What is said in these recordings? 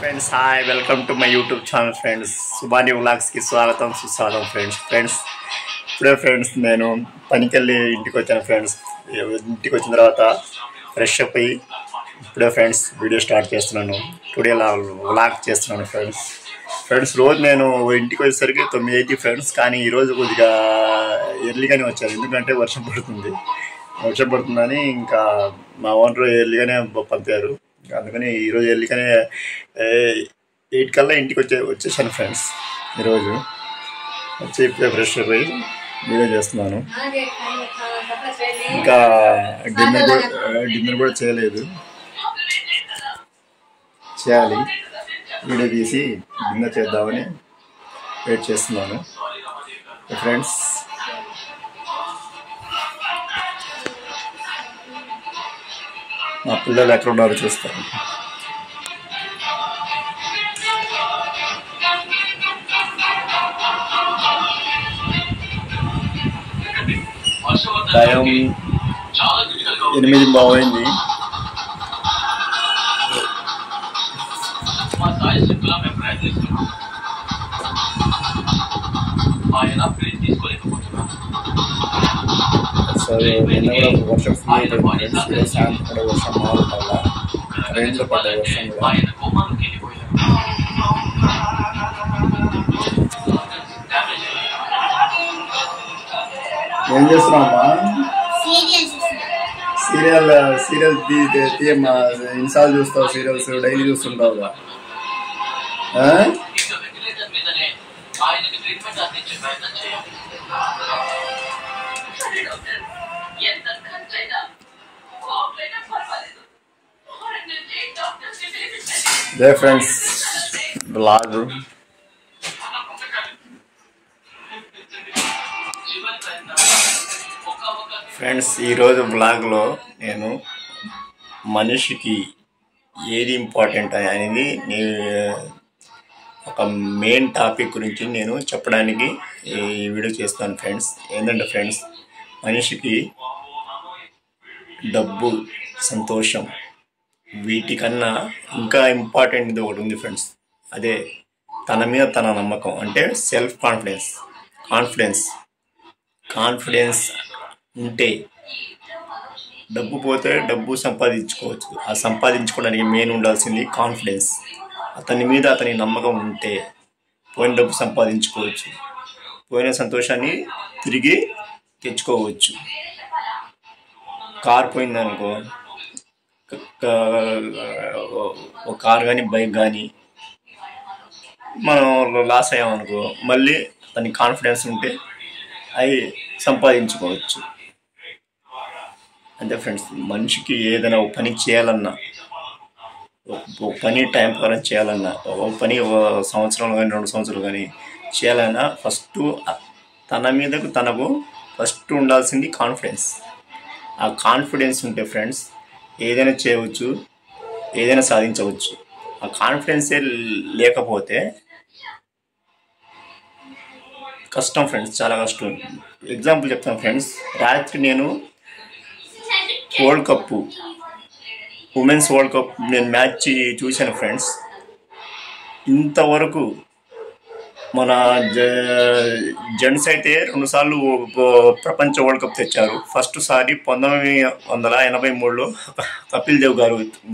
Friends hi welcome to my YouTube channel friends Subhani vlogs की स्वागतम सुस्वागतम फ्रेंड्स इपड़े फ्रेंड्स నేను పనికెళ్ళి ఇంటికి వచ్చాను ఫ్రెండ్స్ ఇంటికి వచ్చిన తర్వాత ఫ్రెష్ అప్ అయ్యి ఇప్పుడే ఫ్రెండ్స్ వీడియో స్టార్ట్ చేస్తున్నాను టుడే వ్లాగ్ చేస్తున్నాను ఫ్రెండ్స్ రోజు నేను ఇంటికి వచ్చేసరికి 9 అయ్యింది ఫ్రెండ్స్ కానీ ఈ రోజు కొద్దిగా ఎర్లీగానే వచ్చాను ఎందుకంటే వర్షం పడుతుందని ఇంకా మా ఓనర్ ఎర్లీగానే పంపారు అందుకని ఈరోజు ఎర్లీగానే 8 కల్లా ఇంటికి వచ్చేసాను ఫ్రెండ్స్ ఈరోజు వచ్చి ఇప్పుడే ఫ్రెష్ అయ్యి వీడియో చేస్తున్నాను ఇంకా డిన్నర్ కూడా చేయాలి వీడియో తీసి డిన్నర్ చేద్దామని వెయిట్ చేస్తున్నాను ఫ్రెండ్స్ మా పిల్లలు ఎక్కడ ఉన్నారో చూస్తాను టైం 8 బాగుంది సరే నిన్న కూడా వర్షం సాయంత్రం కూడా వర్షం మారుతుందా ట్రైన్లో పడ్డ వర్షం కూడా ఏం చేస్తున్నావమ్మా సీరియల్ తీయమ్మా ఇన్సార్లు చూస్తావు సీరియల్స్ డైలీ చూస్తుంటావుగా దే ఫ్రెండ్స్ బ్లాగ్ ఫ్రెండ్స్ ఈరోజు బ్లాగ్లో నేను మనిషికి ఏది ఇంపార్టెంట్ అనేది ఒక మెయిన్ టాపిక్ గురించి నేను చెప్పడానికి ఈ వీడియో చేస్తాను ఫ్రెండ్స్ ఏంటంటే ఫ్రెండ్స్ మనిషికి డబ్బు సంతోషం వీటికన్నా ఇంకా ఇంపార్టెంట్ ఒకటి ఉంది ఫ్రెండ్స్ అదే తన మీద తన నమ్మకం అంటే సెల్ఫ్ కాన్ఫిడెన్స్ ఉంటే డబ్బు పోతే డబ్బు సంపాదించుకోవచ్చు ఆ సంపాదించుకోవడానికి మెయిన్ ఉండాల్సింది కాన్ఫిడెన్స్ అతని మీద అతని నమ్మకం ఉంటే పోయిన డబ్బు సంపాదించుకోవచ్చు పోయిన సంతోషాన్ని తిరిగి తెచ్చుకోవచ్చు కార్ పోయిందనుకో ఒక కార్ కానీ బైక్ కానీ మనం లాస్ అయ్యామనుకో మళ్ళీ అతని కాన్ఫిడెన్స్ ఉంటే అవి సంపాదించుకోవచ్చు అంతే ఫ్రెండ్స్ మనిషికి ఏదైనా ఒక పని చేయాలన్నా ఒక పని టైం ప్రకారం చేయాలన్నా ఒక పని సంవత్సరంలో కానీ 2 సంవత్సరాలు కానీ చేయాలన్నా ఫస్ట్ తన మీదకు తనకు ఫస్ట్ ఉండాల్సింది కాన్ఫిడెన్స్ ఆ కాన్ఫిడెన్స్ ఉంటే ఫ్రెండ్స్ ఏదైనా చేయవచ్చు ఏదైనా సాధించవచ్చు ఆ కాన్ఫిడెన్సే లేకపోతే కష్టం ఫ్రెండ్స్ చాలా కష్టం ఎగ్జాంపుల్ చెప్తాను ఫ్రెండ్స్ రాత్రి నేను ఉమెన్స్ వరల్డ్ కప్ నేను మ్యాచ్ చూశాను ఫ్రెండ్స్ ఇంతవరకు మన జెంట్స్ అయితే 2 సార్లు ప్రపంచ వరల్డ్ కప్ తెచ్చారు ఫస్ట్ సారి 1983లో కపిల్ దేవ్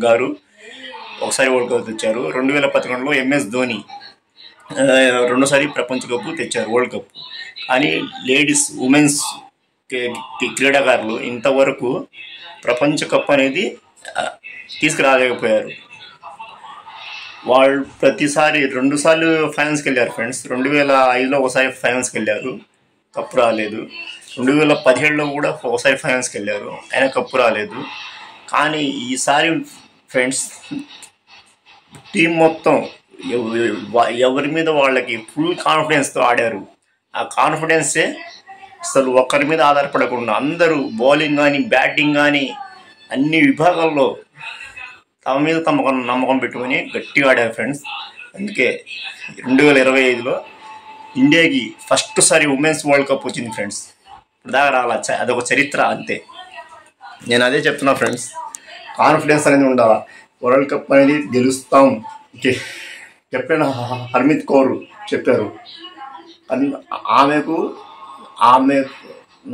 గారు ఒకసారి వరల్డ్ కప్ తెచ్చారు 2011లో MS ధోని 2 సారి ప్రపంచ కప్ తెచ్చారు వరల్డ్ కప్ కానీ ఉమెన్స్ క్రీడాకారులు ఇంతవరకు ప్రపంచ కప్ అనేది తీసుకురాలేకపోయారు వాళ్ళు ప్రతిసారి 2 సార్లు ఫైనల్స్కి వెళ్ళారు ఫ్రెండ్స్ 2005లో ఒకసారి ఫైనల్స్కి వెళ్ళారు కప్పు రాలేదు 2017లో కూడా ఒకసారి ఫైనల్స్కి వెళ్ళారు అయినా కప్పు రాలేదు కానీ ఈసారి ఫ్రెండ్స్ టీం మొత్తం ఎవరి మీద వాళ్ళకి ఫుల్ కాన్ఫిడెన్స్తో ఆడారు ఆ కాన్ఫిడెన్సే అసలు ఒక్కరి మీద ఆధారపడకుండా అందరూ బౌలింగ్ కానీ బ్యాటింగ్ కానీ అన్ని విభాగాల్లో తమ మీద తమ నమ్మకం పెట్టుకొని గట్టిగా ఆడారు ఫ్రెండ్స్ అందుకే 2025లో ఇండియాకి ఫస్ట్ సారి ఉమెన్స్ వరల్డ్ కప్ వచ్చింది ఫ్రెండ్స్ ఇప్పుడు దాకా రాలా అదొక చరిత్ర అంతే నేను అదే చెప్తున్నా ఫ్రెండ్స్, కాన్ఫిడెన్స్ అనేది ఉండాలి. వరల్డ్ కప్ అనేది గెలుస్తాం. కెప్టెన్ హర్మిత్ కౌర్ చెప్పారు. ఆమెకు ఆమె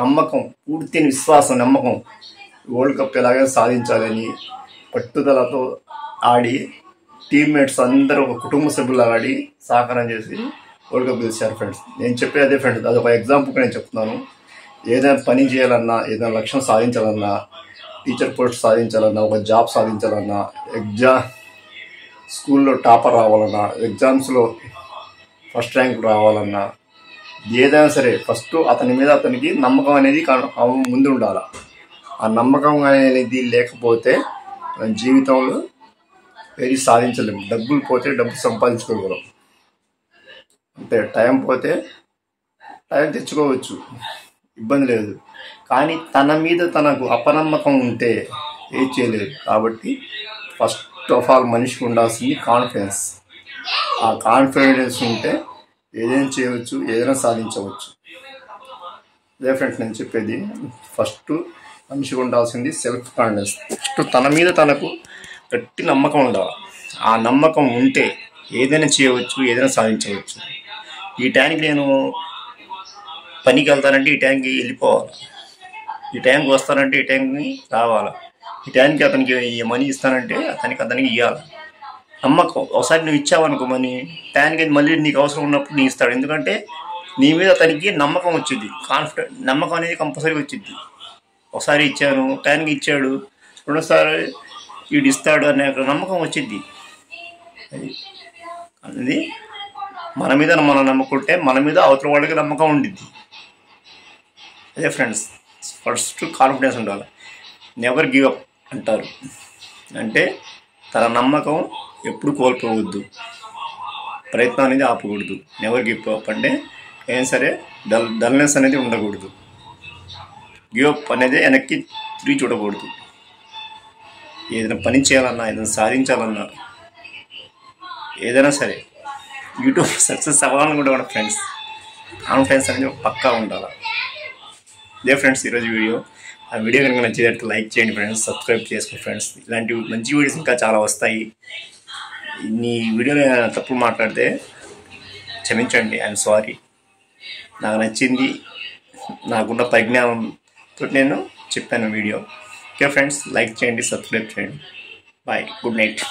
నమ్మకం, పూర్తి విశ్వాసం, నమ్మకం వరల్డ్ కప్ ఎలాగైనా సాధించాలని పట్టుదలతో ఆడి టీమ్మేట్స్ అందరూ ఒక కుటుంబ సభ్యులు ఆడి సహకారం చేసి వరల్డ్ కప్ గెలిచారు ఫ్రెండ్స్. నేను చెప్పేది అదే ఫ్రెండ్స్, అదొక ఎగ్జాంపుల్గా నేను చెప్తున్నాను. ఏదైనా పని చేయాలన్నా, ఏదైనా లక్ష్యం సాధించాలన్నా, టీచర్ పోస్ట్ సాధించాలన్నా, ఒక జాబ్ సాధించాలన్నా, స్కూల్లో టాపర్ రావాలన్నా, ఎగ్జామ్స్లో ఫస్ట్ ర్యాంక్ రావాలన్నా, ఏదైనా సరే ఫస్ట్ అతనికి నమ్మకం అనేది ముందు ఉండాలి. ఆ నమ్మకం అనేది లేకపోతే మన జీవితంలో ఏది సాధించలేము. డబ్బులు పోతే డబ్బు సంపాదించుకోగలం, అంటే టైం పోతే టైం తెచ్చుకోవచ్చు, ఇబ్బంది లేదు. కానీ తన మీద తనకు అపనమ్మకం ఉంటే ఏం చేయలేదు. కాబట్టి ఫస్ట్ ఆఫ్ ఆల్ మనిషికి ఉండాల్సింది కాన్ఫిడెన్స్. ఆ కాన్ఫిడెన్స్ ఉంటే ఏదైనా చేయవచ్చు, ఏదైనా సాధించవచ్చు. అదే ఫ్రెండ్స్ నేను చెప్పేది. ఫస్ట్ మనిషికి ఉండాల్సింది సెల్ఫ్ కాన్ఫిడెన్స్. ఫస్ట్ తన మీద తనకు గట్టి నమ్మకం ఉండాలి. ఆ నమ్మకం ఉంటే ఏదైనా చేయవచ్చు, ఏదైనా సాధించవచ్చు. ఈ టైంకి నేను పనికి వెళ్తానంటే ఈ టైంకి వెళ్ళిపోవాలి, ఈ టైంకి వస్తానంటే ఈ టైంకి రావాలి, ఈ టైంకి అతనికి మనీ ఇస్తానంటే అతనికి ఇవ్వాలి. నమ్మకం. ఒకసారి నువ్వు ఇచ్చావనుకో మనీ, టైంకి మళ్ళీ నీకు అవసరం ఉన్నప్పుడు నీ ఇస్తాడు. ఎందుకంటే నీ మీద అతనికి నమ్మకం వచ్చింది, నమ్మకం అనేది కంపల్సరీ వచ్చింది. ఒకసారి ఇచ్చాను, టైంకి ఇచ్చాడు, రెండోసారి వీడు ఇస్తాడు అనే నమ్మకం వచ్చింది. అది మన మీద మనం నమ్ముకుంటే మన మీద అవతల వాళ్ళకి నమ్మకం ఉండిద్ది. అదే ఫ్రెండ్స్, ఫస్ట్ కాన్ఫిడెన్స్ ఉండాలి. నెవర్ గివ్ అప్ అంటారు, అంటే తన నమ్మకం ఎప్పుడు కోల్పోవద్దు, ప్రయత్నం అనేది ఆపకూడదు. నెవర్ గివ్ అప్ అంటే ఏం సరే డల్నెస్ అనేది ఉండకూడదు. గివ్ అప్ అనేది వెనక్కి తిరిగి చూడకూడదు. ఏదైనా పని చేయాలన్నా, ఏదైనా సాధించాలన్నా, ఏదైనా సరే యూట్యూబ్ సక్సెస్ అవ్వాలని కూడా ఫ్రెండ్స్ కాన్ఫిడెన్స్ అనేది పక్కా ఉండాలి. ఇదే ఫ్రెండ్స్ ఈరోజు వీడియో. ఆ వీడియో కనుక నచ్చినట్టు లైక్ చేయండి ఫ్రెండ్స్, సబ్స్క్రైబ్ చేసుకోండి ఫ్రెండ్స్. ఇలాంటి మంచి వీడియోస్ ఇంకా చాలా వస్తాయి. నీ వీడియోలో తప్పు మాట్లాడితే క్షమించండి, ఐఎమ్ సారీ. నాకు నచ్చింది, నాకున్న పరిజ్ఞానంతో నేను చెప్పాను వీడియో. ఓకే ఫ్రెండ్స్, లైక్ చేయండి, సబ్స్క్రైబ్ చేయండి. Bye, good night.